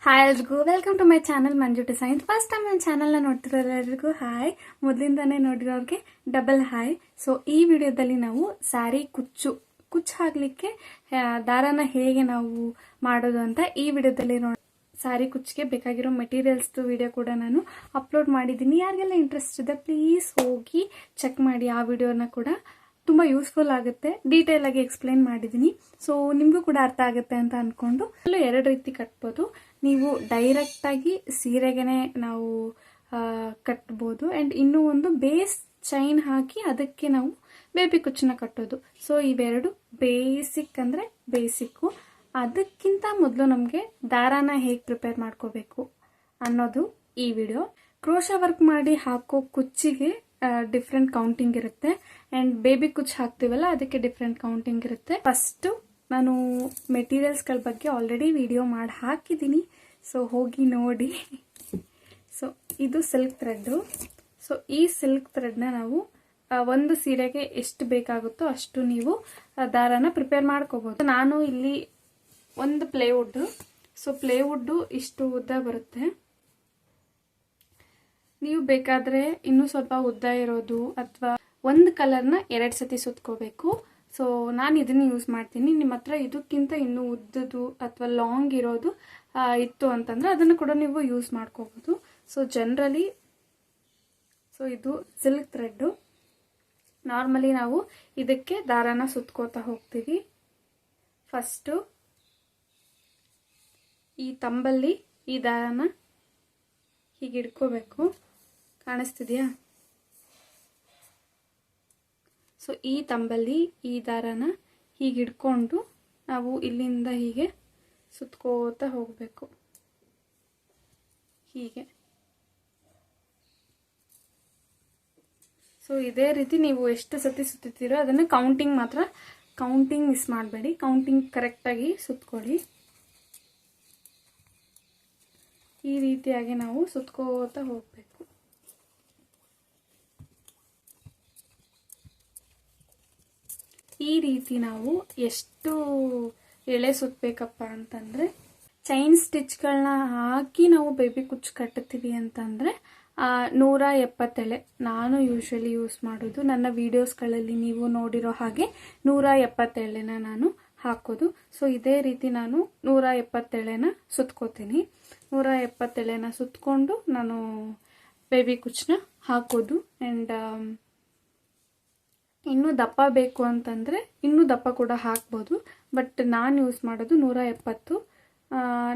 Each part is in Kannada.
ಹಾಯ್ ಎಲ್ರಿಗೂ welcome to my channel Manju design. First time ನನ್ನ ಚಾನಲ್ನ ನೋಡ್ತಿರೋರು ಎಲ್ರಿಗೂ ಹಾಯ್, ಮೊದಲಿಂದಾನೇ ನೋಡಿರೋರಿಗೆ ಡಬಲ್ ಹಾಯ್. ಸೊ ಈ ವಿಡಿಯೋದಲ್ಲಿ ನಾವು ಸ್ಯಾರಿ ಕುಚ್ಚು ಹಾಕ್ಲಿಕ್ಕೆ ದಾರನ ಹೇಗೆ ನಾವು ಮಾಡೋದು ಅಂತ ಈ ವಿಡಿಯೋದಲ್ಲಿ ನೋಡಿ. ಸ್ಯಾರಿ ಕುಚ್ಚಿಗೆ ಬೇಕಾಗಿರೋ ಮೆಟೀರಿಯಲ್ಸ್ದು ವಿಡಿಯೋ ಕೂಡ ನಾನು ಅಪ್ಲೋಡ್ ಮಾಡಿದ್ದೀನಿ. ಯಾರಿಗೆಲ್ಲ ಇಂಟ್ರೆಸ್ಟ್ ಇದೆ ಪ್ಲೀಸ್ ಹೋಗಿ ಚೆಕ್ ಮಾಡಿ. ಆ ವಿಡಿಯೋನ ಕೂಡ ತುಂಬ ಯೂಸ್ಫುಲ್ ಆಗುತ್ತೆ, ಡೀಟೇಲ್ ಆಗಿ ಎಕ್ಸ್ಪ್ಲೈನ್ ಮಾಡಿದ್ದೀನಿ. ಸೊ ನಿಮಗೂ ಕೂಡ ಅರ್ಥ ಆಗುತ್ತೆ ಅಂತ ಅನ್ಕೊಂಡು ಎರಡು ರೀತಿ ಕಟ್ಬೋದು. ನೀವು ಡೈರೆಕ್ಟ್ ಆಗಿ ಸೀರೆಗೆನೆ ನಾವು ಕಟ್ಬೋದು, ಅಂಡ್ ಇನ್ನೂ ಒಂದು ಬೇಸ್ ಚೈನ್ ಹಾಕಿ ಅದಕ್ಕೆ ನಾವು ಬೇಬಿ ಕುಚ್ಚನ್ನ ಕಟ್ಟೋದು. ಸೊ ಇವೆರಡು ಬೇಸಿಕ್ ಅಂದ್ರೆ ಬೇಸಿಕ್ಕು. ಅದಕ್ಕಿಂತ ಮೊದಲು ನಮಗೆ ದಾರಾನ ಹೇಗೆ ಪ್ರಿಪೇರ್ ಮಾಡ್ಕೋಬೇಕು ಅನ್ನೋದು ಈ ವಿಡಿಯೋ. ಕ್ರೋಶಾ ವರ್ಕ್ ಮಾಡಿ ಹಾಕೋ ಕುಚ್ಚಿಗೆ ಡಿಫ್ರೆಂಟ್ ಕೌಂಟಿಂಗ್ ಇರುತ್ತೆ, ಅಂಡ್ ಬೇಬಿ ಕುಚ್ಚು ಹಾಕ್ತೀವಲ್ಲ ಅದಕ್ಕೆ ಡಿಫ್ರೆಂಟ್ ಕೌಂಟಿಂಗ್ ಇರುತ್ತೆ. ಫಸ್ಟ್ ನಾನು ಮೆಟೀರಿಯಲ್ಸ್ಗಳ ಬಗ್ಗೆ ಆಲ್ರೆಡಿ ವಿಡಿಯೋ ಮಾಡಿ ಹಾಕಿದ್ದೀನಿ, ಸೊ ಹೋಗಿ ನೋಡಿ. ಸೊ ಇದು ಸಿಲ್ಕ್ ಥ್ರೆಡ್ಡು. ಸೊ ಈ ಸಿಲ್ಕ್ ಥ್ರೆಡ್ನ ನಾವು ಒಂದು ಸೀರೆಗೆ ಎಷ್ಟು ಬೇಕಾಗುತ್ತೋ ಅಷ್ಟು ನೀವು ದಾರಾನ ಪ್ರಿಪೇರ್ ಮಾಡ್ಕೋಬಹುದು. ನಾನು ಇಲ್ಲಿ ಒಂದು ಪ್ಲೇವುಡ್, ಸೊ ಪ್ಲೇವುಡ್ ಇಷ್ಟು ಉದ್ದ ಬರುತ್ತೆ. ನೀವು ಬೇಕಾದ್ರೆ ಇನ್ನೂ ಸ್ವಲ್ಪ ಉದ್ದ ಇರೋದು ಅಥವಾ ಒಂದು ಕಲರ್ನ 2 ಸತಿ ಸುತ್ಕೋಬೇಕು. ಸೊ ನಾನು ಇದನ್ನ ಯೂಸ್ ಮಾಡ್ತೀನಿ. ನಿಮ್ಮ ಹತ್ರ ಇದಕ್ಕಿಂತ ಇನ್ನೂ ಉದ್ದದು ಅಥವಾ ಲಾಂಗ್ ಇರೋದು ಇತ್ತು ಅಂತಂದ್ರೆ ಅದನ್ನು ಕೂಡ ನೀವು ಯೂಸ್ ಮಾಡ್ಕೋಬಹುದು. ಸೊ ಜನರಲಿ ಇದು ಸಿಲ್ಕ್ ಥ್ರೆಡ್. ನಾರ್ಮಲಿ ನಾವು ಇದಕ್ಕೆ ದಾರಾನ ಸುತ್ಕೋತಾ ಹೋಗ್ತೀವಿ. ಫಸ್ಟು ಈ ತಂಬಲ್ಲಿ ಈ ದಾರಾನ ಹೀಗೆ ಇಟ್ಕೋಬೇಕು. ಕಾಣಿಸ್ತಿದ್ಯಾ? ಸೊ ಈ ತಂಬಲ್ಲಿ ಈ ದಾರಾನ ಹೀಗೆ ಇಟ್ಕೊಂಡು ನಾವು ಇಲ್ಲಿಂದ ಹೀಗೆ ಸುತ್ಕೋತಾ ಹೋಗಬೇಕು, ಹೀಗೆ. ಸೊ ಇದೇ ರೀತಿ ನೀವು ಎಷ್ಟು ಸತಿ ಸುತ್ತೀರೋ ಅದನ್ನು ಕೌಂಟಿಂಗ್ ಮಿಸ್ ಮಾಡಬೇಡಿ. ಕೌಂಟಿಂಗ್ ಕರೆಕ್ಟಾಗಿ ಸುತ್ಕೊಳ್ಳಿ. ಈ ರೀತಿಯಾಗಿ ನಾವು ಸುತ್ಕೋತಾ ಹೋಗಬೇಕು. ಈ ರೀತಿ ನಾವು ಎಷ್ಟು ಎಳೆ ಸುತ್ತಬೇಕಪ್ಪ ಅಂತಂದ್ರೆ, ಚೈನ್ ಸ್ಟಿಚ್ಗಳನ್ನ ಹಾಕಿ ನಾವು ಬೇಬಿ ಕುಚ್ಚು ಕಟ್ಟುತ್ತೀವಿ ಅಂತಂದ್ರೆ 170 ಎಳೆ ನಾನು ಯೂಶಲಿ ಯೂಸ್ ಮಾಡೋದು. ನನ್ನ ವಿಡಿಯೋಸ್ಗಳಲ್ಲಿ ನೀವು ನೋಡಿರೋ ಹಾಗೆ 170 ಎಳೆನ ನಾನು ಹಾಕೋದು. ಸೊ ಇದೇ ರೀತಿ ನಾನು 170 ಎಳೆನ ಸುತ್ಕೋತೀನಿ. 170 ಎಳೆನ ಸುತ್ಕೊಂಡು ನಾನು ಬೇಬಿ ಕುಚ್ಚನ್ನ ಹಾಕೋದು. ಅಂಡ್ ಇನ್ನೂ ದಪ್ಪ ಬೇಕು ಅಂತಂದರೆ ಇನ್ನೂ ದಪ್ಪ ಕೂಡ ಹಾಕ್ಬೋದು, ಬಟ್ ನಾನು ಯೂಸ್ ಮಾಡೋದು 170.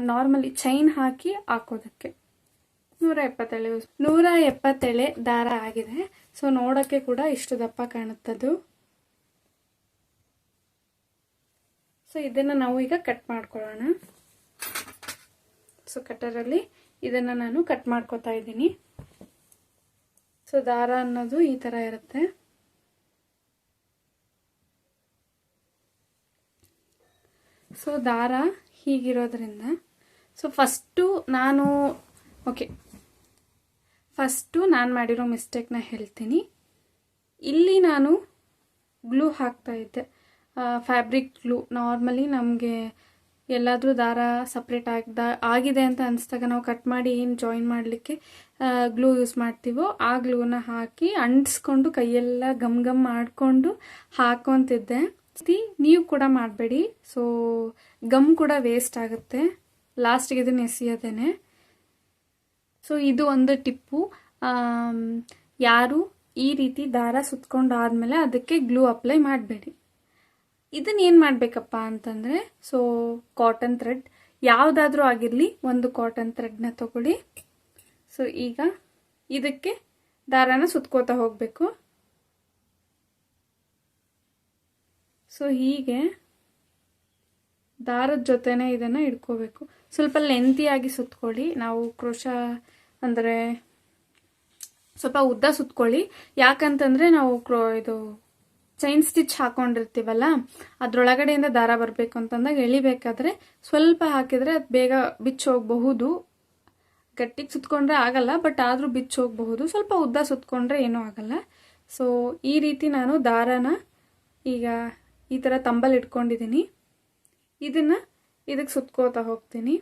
ನಾರ್ಮಲಿ ಚೈನ್ ಹಾಕಿ ಹಾಕೋದಕ್ಕೆ 170 ಎಳೆ 170 ಎಳೆ ದಾರ ಆಗಿದೆ. ಸೊ ನೋಡೋಕ್ಕೆ ಕೂಡ ಇಷ್ಟು ದಪ್ಪ ಕಾಣುತ್ತದು. ಸೊ ಇದನ್ನು ನಾವು ಈಗ ಕಟ್ ಮಾಡ್ಕೊಳ್ಳೋಣ. ಸೊ ಕಟ್ಟರಲ್ಲಿ ಇದನ್ನು ನಾನು ಕಟ್ ಮಾಡ್ಕೋತಾ ಇದ್ದೀನಿ. ಸೊ ದಾರ ಅನ್ನೋದು ಈ ಥರ ಇರುತ್ತೆ. ಸೊ ದಾರ ಹೀಗಿರೋದ್ರಿಂದ ಫಸ್ಟು ನಾನು ಮಾಡಿರೋ ಮಿಸ್ಟೇಕ್ನ ಹೇಳ್ತೀನಿ. ಇಲ್ಲಿ ನಾನು ಗ್ಲೂ ಹಾಕ್ತಾ ಇದ್ದೆ, ಫ್ಯಾಬ್ರಿಕ್ ಗ್ಲೂ. ನಾರ್ಮಲಿ ನಮಗೆ ಎಲ್ಲಾದರೂ ದಾರ ಸಪ್ರೇಟ್ ಆಗಿದೆ ಅಂತ ಅನಿಸ್ದಾಗ ನಾವು ಕಟ್ ಮಾಡಿ ಏನು ಜಾಯಿನ್ ಮಾಡಲಿಕ್ಕೆ ಗ್ಲೂ ಯೂಸ್ ಮಾಡ್ತೀವೋ ಆ ಗ್ಲೂನ ಹಾಕಿ ಅಂಟಿಸ್ಕೊಂಡು ಕೈಯೆಲ್ಲ ಗಮ್ ಮಾಡಿಕೊಂಡು ಹಾಕೊತಿದ್ದೆ. ನೀವು ಕೂಡ ಮಾಡಬೇಡಿ. ಸೊ ಗಮ್ ಕೂಡ ವೇಸ್ಟ್ ಆಗುತ್ತೆ, ಲಾಸ್ಟಿಗೆ ಇದನ್ನು ಎಸೆಯೋದೇನೆ. ಸೊ ಇದು ಒಂದು ಟಿಪ್ಪು. ಯಾರು ಈ ರೀತಿ ದಾರ ಸುತ್ಕೊಂಡು ಆದಮೇಲೆ ಅದಕ್ಕೆ ಗ್ಲೂ ಅಪ್ಲೈ ಮಾಡಬೇಡಿ. ಇದನ್ನ ಏನು ಮಾಡಬೇಕಪ್ಪ ಅಂತಂದರೆ, ಸೊ ಕಾಟನ್ ಥ್ರೆಡ್ ಯಾವುದಾದ್ರೂ ಆಗಿರಲಿ, ಒಂದು ಕಾಟನ್ ಥ್ರೆಡ್ನ ತಗೊಳ್ಳಿ. ಸೊ ಈಗ ಇದಕ್ಕೆ ದಾರಾನ ಸುತ್ಕೋತಾ ಹೋಗಬೇಕು. ಸೊ ಹೀಗೆ ದಾರದ ಜೊತೆನೇ ಇದನ್ನು ಇಟ್ಕೋಬೇಕು. ಸ್ವಲ್ಪ ಲೆಂತಿಯಾಗಿ ಸುತ್ಕೊಳ್ಳಿ. ನಾವು ಕ್ರೋಶಾ ಅಂದರೆ ಸ್ವಲ್ಪ ಉದ್ದ ಸುತ್ಕೊಳ್ಳಿ. ಯಾಕಂತಂದರೆ ನಾವು ಇದು ಚೈನ್ ಸ್ಟಿಚ್ ಹಾಕೊಂಡಿರ್ತೀವಲ್ಲ, ಅದರೊಳಗಡೆಯಿಂದ ದಾರ ಬರಬೇಕು ಅಂತಂದಾಗ ಎಳಿಬೇಕಾದ್ರೆ ಸ್ವಲ್ಪ ಹಾಕಿದರೆ ಅದು ಬೇಗ ಬಿಚ್ಚಿ ಹೋಗಬಹುದು. ಗಟ್ಟಿಗೆ ಸುತ್ಕೊಂಡ್ರೆ ಆಗಲ್ಲ, ಬಟ್ ಆದರೂ ಬಿಚ್ಚಿ ಹೋಗಬಹುದು. ಸ್ವಲ್ಪ ಉದ್ದ ಸುತ್ಕೊಂಡ್ರೆ ಏನೂ ಆಗಲ್ಲ. ಸೊ ಈ ರೀತಿ ನಾನು ದಾರಾನ ಈಗ ಈ ಥರ ತಂಬಲ್ಲಿ ಇಟ್ಕೊಂಡಿದ್ದೀನಿ. ಇದಕ್ಕೆ ಸುತ್ಕೋತಾ ಹೋಗ್ತೀನಿ.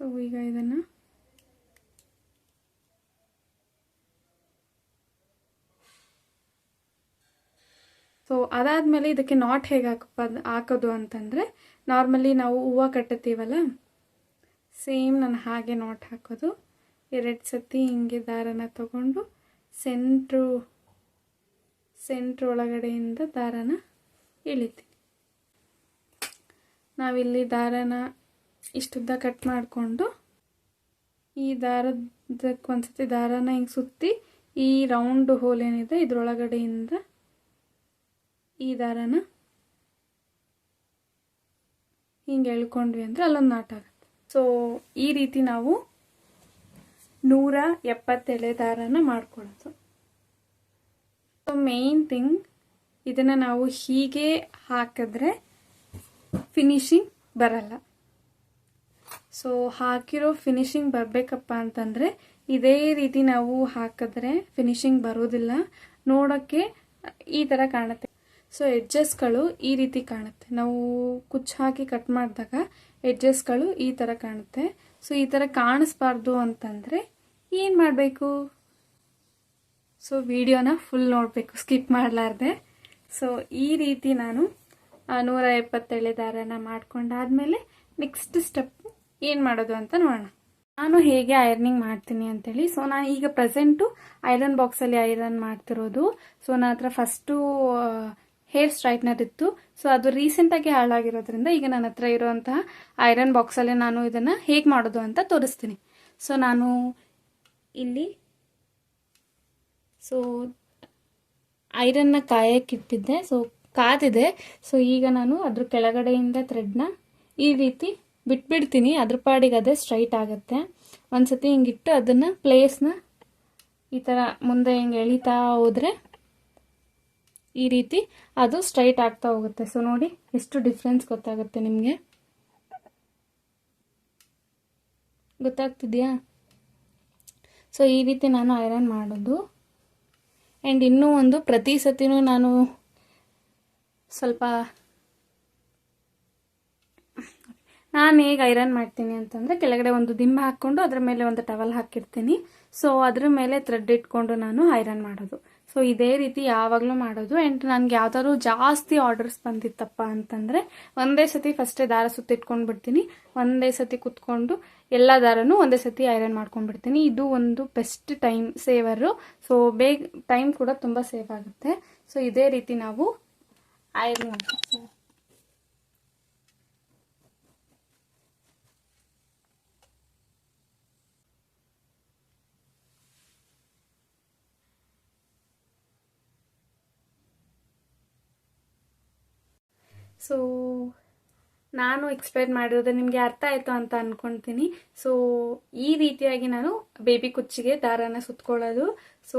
ಸೊ ಈಗ ಇದನ್ನು ಸೊ ಅದಾದಮೇಲೆ ಇದಕ್ಕೆ ನಾಟ್ ಹೇಗೆ ಹಾಕೋದು ಅಂತಂದರೆ, ನಾರ್ಮಲಿ ನಾವು ಹೂವು ಕಟ್ಟುತ್ತೀವಲ್ಲ, ಸೇಮ್ ನಾನು ಹಾಗೆ ನಾಟ್ ಹಾಕೋದು. 2 ಸತಿ ಹಿಂಗೆ ದಾರನ ತಗೊಂಡು ಸೆಂಟ್ರ್ ಒಳಗಡೆಯಿಂದ ದಾರನ ಇಳಿತೀನಿ. ನಾವಿಲ್ಲಿ ದಾರನ ಇಷ್ಟುದ್ದ ಕಟ್ ಮಾಡಿಕೊಂಡು ಈ ದಾರದಕ್ಕೊಂದ್ಸತಿ ದಾರನ ಹಿಂಗೆ ಸುತ್ತಿ ಈ ರೌಂಡ್ ಹೋಲ್ ಏನಿದೆ ಇದ್ರೊಳಗಡೆಯಿಂದ ಈ ದಾರನ ಹಿಂಗೆ ಎಳ್ಕೊಂಡ್ವಿ ಅಂದರೆ ಅಲ್ಲೊಂದು ನಾಟ್ ಆಗುತ್ತೆ. ಸೊ ಈ ರೀತಿ ನಾವು 170 ಎಳೆ ದಾರನ ಮಾಡ್ಕೊಳ್ಳೋದು. ಸೊ ಮೇನ್ ಥಿಂಗ್, ಇದನ್ನು ನಾವು ಹೀಗೆ ಹಾಕಿದ್ರೆ ಫಿನಿಶಿಂಗ್ ಬರಲ್ಲ. ಸೊ ಹಾಕಿರೋ ಫಿನಿಶಿಂಗ್ ಬರಬೇಕಪ್ಪ ಅಂತಂದರೆ ಇದೇ ರೀತಿ ನಾವು ಹಾಕಿದ್ರೆ ಫಿನಿಶಿಂಗ್ ಬರೋದಿಲ್ಲ. ನೋಡೋಕ್ಕೆ ಈ ಥರ ಕಾಣುತ್ತೆ. ಸೊ ಎಡ್ಜಸ್ಗಳು ಈ ರೀತಿ ಕಾಣುತ್ತೆ. ನಾವು ಕುಚ್ಚು ಹಾಕಿ ಕಟ್ ಮಾಡಿದಾಗ ಎಡ್ಜಸ್ಗಳು ಈ ಥರ ಕಾಣುತ್ತೆ. ಸೊ ಈ ಥರ ಕಾಣಿಸ್ಬಾರ್ದು ಅಂತಂದರೆ ಏನು ಮಾಡಬೇಕು? ಸೊ ವಿಡಿಯೋನ ಫುಲ್ ನೋಡಬೇಕು, ಸ್ಕಿಪ್ ಮಾಡಲಾರ್ದೆ. ಸೊ ಈ ರೀತಿ ನಾನು 170 ಎಳೆ ದಾರನ ಮಾಡ್ಕೊಂಡಾದ್ಮೇಲೆ ನೆಕ್ಸ್ಟ್ ಸ್ಟೆಪ್ ಏನು ಮಾಡೋದು ಅಂತ ನೋಡೋಣ. ನಾನು ಹೇಗೆ ಐರನಿಂಗ್ ಮಾಡ್ತೀನಿ ಅಂತೇಳಿ. ಸೊ ನಾನು ಈಗ ಪ್ರೆಸೆಂಟು ಐರನ್ ಬಾಕ್ಸಲ್ಲಿ ಐರನ್ ಮಾಡ್ತಿರೋದು. ಸೊ ನನ್ನ ಹತ್ರ ಫಸ್ಟು ಹೇರ್ ಸ್ಟ್ರೈಟ್ನರ್ ಇತ್ತು. ಸೊ ಅದು ರೀಸೆಂಟಾಗಿ ಹಾಳಾಗಿರೋದ್ರಿಂದ ಈಗ ನನ್ನ ಹತ್ರ ಇರುವಂತಹ ಐರನ್ ಬಾಕ್ಸಲ್ಲಿ ನಾನು ಇದನ್ನು ಹೇಗೆ ಮಾಡೋದು ಅಂತ ತೋರಿಸ್ತೀನಿ. ಸೊ ನಾನು ಇಲ್ಲಿ ಐರನ್ನ ಕಾಯಕ್ಕಿಟ್ಟಿದ್ದೆ. ಸೊ ಕಾದಿದೆ. ಸೊ ಈಗ ನಾನು ಅದ್ರ ಕೆಳಗಡೆಯಿಂದ ಥ್ರೆಡ್ನ ಈ ರೀತಿ ಬಿಟ್ಬಿಡ್ತೀನಿ. ಅದ್ರ ಪಾಡಿಗೆ ಅದೇ ಸ್ಟ್ರೈಟ್ ಆಗುತ್ತೆ. ಒಂದ್ಸತಿ ಹಿಂಗಿಟ್ಟು ಅದನ್ನು ಪ್ಲೇಸ್ನ ಈ ಥರ ಮುಂದೆ ಹಿಂಗೆ ಎಳಿತಾ ಹೋದರೆ ಈ ರೀತಿ ಅದು ಸ್ಟ್ರೈಟ್ ಆಗ್ತಾ ಹೋಗುತ್ತೆ. ಸೊ ನೋಡಿ ಎಷ್ಟು ಡಿಫ್ರೆನ್ಸ್ ಗೊತ್ತಾಗುತ್ತೆ ನಿಮಗೆ. ಗೊತ್ತಾಗ್ತಿದೆಯಾ? ಸೊ ಈ ರೀತಿ ನಾನು ಐರನ್ ಮಾಡೋದು. ಆ್ಯಂಡ್ ಇನ್ನೂ ಒಂದು, ಪ್ರತಿ ಸತಿನೂ ನಾನು ಹೇಗೆ ಐರನ್ ಮಾಡ್ತೀನಿ ಅಂತಂದರೆ, ಕೆಳಗಡೆ ಒಂದು ದಿಂಬ ಹಾಕ್ಕೊಂಡು ಅದ್ರ ಮೇಲೆ ಒಂದು ಟವಲ್ ಹಾಕಿರ್ತೀನಿ. ಸೊ ಅದ್ರ ಮೇಲೆ ಥ್ರೆಡ್ ಇಟ್ಕೊಂಡು ನಾನು ಐರನ್ ಮಾಡೋದು. ಸೊ ಇದೇ ರೀತಿ ಯಾವಾಗಲೂ ಮಾಡೋದು. ಆ್ಯಂಡ್ ನನಗೆ ಯಾವ್ದಾದ್ರು ಜಾಸ್ತಿ ಆರ್ಡರ್ಸ್ ಬಂದಿತ್ತಪ್ಪ ಅಂತಂದರೆ ಒಂದೇ ಸತಿ ಫಸ್ಟೇ ದಾರ ಸುತ್ತಿಟ್ಕೊಂಡು ಬಿಡ್ತೀನಿ. ಒಂದೇ ಸತಿ ಕುತ್ಕೊಂಡು ಎಲ್ಲ ದಾರನೂ ಒಂದೇ ಸತಿ ಐರನ್ ಮಾಡ್ಕೊಂಡ್ಬಿಡ್ತೀನಿ. ಇದು ಒಂದು ಬೆಸ್ಟ್ ಟೈಮ್ ಸೇವರು. ಸೊ ಬೇಗ ಟೈಮ್ ಕೂಡ ತುಂಬ ಸೇವ್ ಆಗುತ್ತೆ. ಸೊ ಇದೇ ರೀತಿ ನಾವು ಐರನ್ ಮಾಡ್ತೀವಿ. ಸೊ ನಾನು ಎಕ್ಸ್ಪ್ಲೇನ್ ಮಾಡಿರೋದು ನಿಮಗೆ ಅರ್ಥ ಆಯಿತು ಅಂತ ಅಂದ್ಕೊಳ್ತೀನಿ. ಸೊ ಈ ರೀತಿಯಾಗಿ ನಾನು ಬೇಬಿ ಕುಚ್ಚಿಗೆ ದಾರನ ಸುತ್ಕೊಳ್ಳೋದು. ಸೊ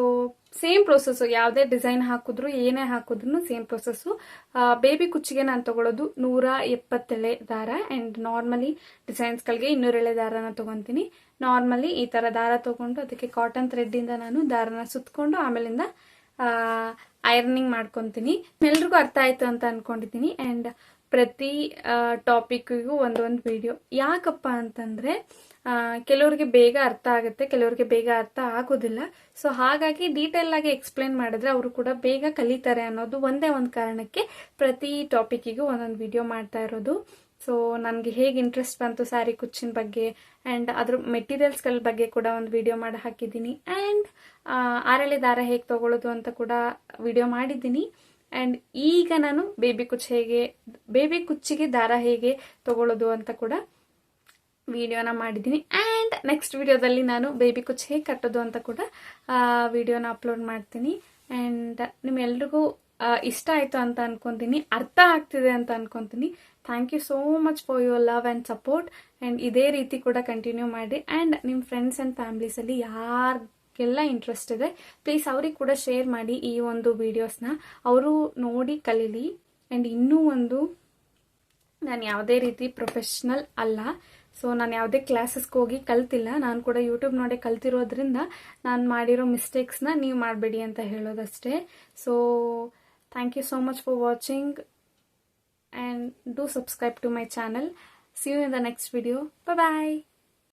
ಸೇಮ್ ಪ್ರೊಸೆಸ್ಸು, ಯಾವುದೇ ಡಿಸೈನ್ ಹಾಕಿದ್ರು ಏನೇ ಹಾಕಿದ್ರು ಸೇಮ್ ಪ್ರೊಸೆಸ್ಸು. ಬೇಬಿ ಕುಚ್ಚಿಗೆ ನಾನು ತೊಗೊಳ್ಳೋದು 170 ಎಳೆ ದಾರ. ಆ್ಯಂಡ್ ನಾರ್ಮಲಿ ಡಿಸೈನ್ಸ್ಗಳಿಗೆ 200 ಎಳೆ ದಾರನ ತೊಗೊತೀನಿ. ನಾರ್ಮಲಿ ಈ ಥರ ದಾರ ತೊಗೊಂಡು ಅದಕ್ಕೆ ಕಾಟನ್ ಥ್ರೆಡ್ಡಿಂದ ನಾನು ದಾರನ ಸುತ್ಕೊಂಡು ಆಮೇಲಿಂದ ಐರನಿಂಗ್ ಮಾಡ್ಕೊತೀನಿ. ಎಲ್ರಿಗೂ ಅರ್ಥ ಆಯಿತು ಅಂತ ಅಂದ್ಕೊಂಡಿದ್ದೀನಿ. ಆ್ಯಂಡ್ ಪ್ರತಿ ಟಾಪಿಕ್ಕಿಗೂ ಒಂದೊಂದು ವಿಡಿಯೋ. ಯಾಕಪ್ಪ ಅಂತಂದರೆ ಕೆಲವ್ರಿಗೆ ಬೇಗ ಅರ್ಥ ಆಗುತ್ತೆ, ಕೆಲವ್ರಿಗೆ ಬೇಗ ಅರ್ಥ ಆಗೋದಿಲ್ಲ. ಸೊ ಹಾಗಾಗಿ ಡೀಟೇಲ್ ಆಗಿ ಎಕ್ಸ್ಪ್ಲೇನ್ ಮಾಡಿದ್ರೆ ಅವರು ಕೂಡ ಬೇಗ ಕಲಿತಾರೆ ಅನ್ನೋದು ಒಂದೇ ಒಂದು ಕಾರಣಕ್ಕೆ ಪ್ರತಿ ಟಾಪಿಕ್ಕಿಗೂ ಒಂದೊಂದು ವಿಡಿಯೋ ಮಾಡ್ತಾ ಇರೋದು. ಸೊ ನನಗೆ ಹೇಗೆ ಇಂಟ್ರೆಸ್ಟ್ ಬಂತು ಸ್ಯಾರಿ ಕುಚ್ಚಿನ ಬಗ್ಗೆ ಆ್ಯಂಡ್ ಅದ್ರ ಮೆಟೀರಿಯಲ್ಸ್ಗಳ ಬಗ್ಗೆ ಕೂಡ ಒಂದು ವಿಡಿಯೋ ಮಾಡಿ ಹಾಕಿದ್ದೀನಿ. ಆ್ಯಂಡ್ ಆರೆಳೆ ದಾರ ಹೇಗೆ ತೊಗೊಳ್ಳೋದು ಅಂತ ಕೂಡ ವಿಡಿಯೋ ಮಾಡಿದ್ದೀನಿ. ಆ್ಯಂಡ್ ಈಗ ನಾನು ಬೇಬಿ ಕುಚ್ಚಿಗೆ ದಾರ ಹೇಗೆ ತೊಗೊಳ್ಳೋದು ಅಂತ ಕೂಡ ವಿಡಿಯೋನ ಮಾಡಿದ್ದೀನಿ. ಆ್ಯಂಡ್ ನೆಕ್ಸ್ಟ್ ವಿಡಿಯೋದಲ್ಲಿ ನಾನು ಬೇಬಿ ಕುಚ್ಚು ಹೇಗೆ ಕಟ್ಟೋದು ಅಂತ ಕೂಡ ವಿಡಿಯೋನ ಅಪ್ಲೋಡ್ ಮಾಡ್ತೀನಿ. ಆ್ಯಂಡ್ ನಿಮ್ಮೆಲ್ರಿಗೂ ಇಷ್ಟ ಆಯಿತು ಅಂತ ಅನ್ಕೊತೀನಿ, ಅರ್ಥ ಆಗ್ತಿದೆ ಅಂತ ಅನ್ಕೊತೀನಿ. Thank you so much for your love and support. And ಇದೇ ರೀತಿ ಕೂಡ ಕಂಟಿನ್ಯೂ ಮಾಡಿ. ಆ್ಯಂಡ್ ನಿಮ್ಮ ಫ್ರೆಂಡ್ಸ್ ಆ್ಯಂಡ್ ಫ್ಯಾಮ್ಲೀಸಲ್ಲಿ ಯಾರಿಗೆಲ್ಲ ಇಂಟ್ರೆಸ್ಟ್ ಇದೆ ಪ್ಲೀಸ್ ಅವ್ರಿಗೆ ಕೂಡ ಶೇರ್ ಮಾಡಿ ಈ ಒಂದು ವಿಡಿಯೋಸ್ನ. ಅವರು ನೋಡಿ ಕಲೀಲಿ. ಆ್ಯಂಡ್ ಇನ್ನೂ ಒಂದು, ನಾನು ಯಾವುದೇ ರೀತಿ ಪ್ರೊಫೆಷ್ನಲ್ ಅಲ್ಲ. ಸೊ ನಾನು ಯಾವುದೇ ಕ್ಲಾಸಸ್ಗೆ ಹೋಗಿ ಕಲ್ತಿಲ್ಲ. ನಾನು ಕೂಡ ಯೂಟ್ಯೂಬ್ ನೋಡಿ ಕಲ್ತಿರೋದ್ರಿಂದ ನಾನು ಮಾಡಿರೋ ಮಿಸ್ಟೇಕ್ಸ್ನ ನೀವು ಮಾಡಬೇಡಿ ಅಂತ ಹೇಳೋದಷ್ಟೇ. So thank you so much for watching and do subscribe to my channel. See you in the next video. Bye bye.